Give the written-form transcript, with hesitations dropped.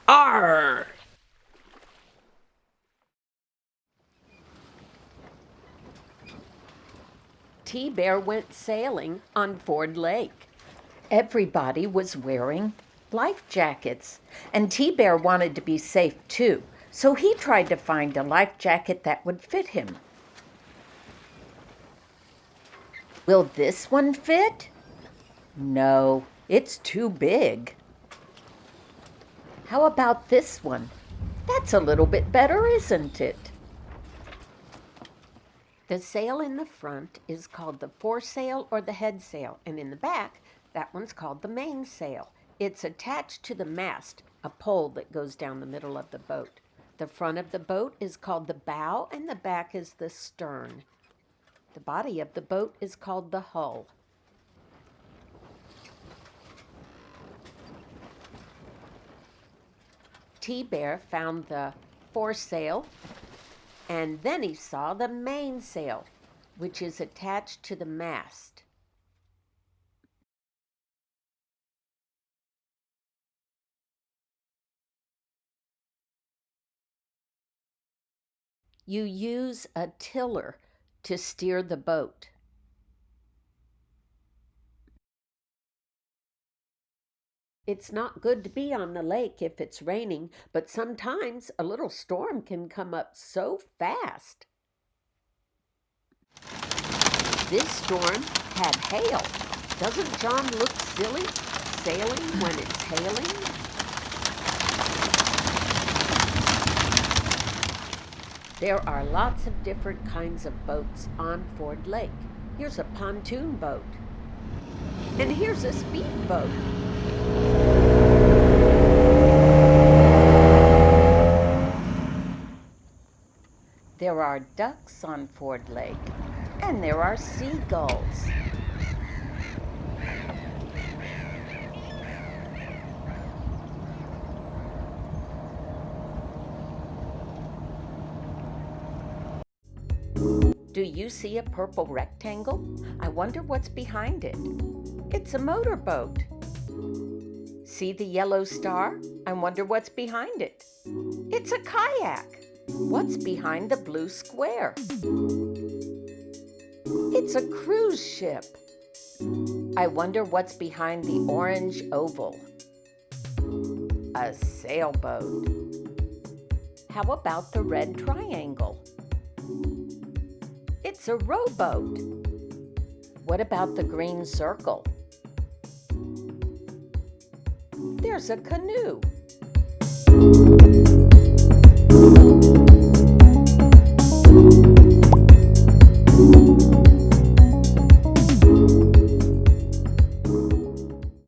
Arr! T-Bear went sailing on Ford Lake. Everybody was wearing life jackets, and T-Bear wanted to be safe too, so he tried to find a life jacket that would fit him. Will this one fit? No, it's too big. How about this one? That's a little bit better, isn't it? The sail in the front is called the foresail or the headsail, and in the back, that one's called the mainsail. It's attached to the mast, a pole that goes down the middle of the boat. The front of the boat is called the bow, and the back is the stern. The body of the boat is called the hull. T-Bear found the foresail, and then he saw the mainsail, which is attached to the mast. You use a tiller to steer the boat. It's not good to be on the lake if it's raining, but sometimes a little storm can come up so fast. This storm had hail. Doesn't John look silly sailing when it's hailing? There are lots of different kinds of boats on Ford Lake. Here's a pontoon boat. And here's a speedboat. There are ducks on Ford Lake, and there are seagulls. Do you see a purple rectangle? I wonder what's behind it. It's a motorboat. See the yellow star? I wonder what's behind it. It's a kayak. What's behind the blue square? It's a cruise ship. I wonder what's behind the orange oval. A sailboat. How about the red triangle? It's a rowboat. What about the green circle? There's a canoe.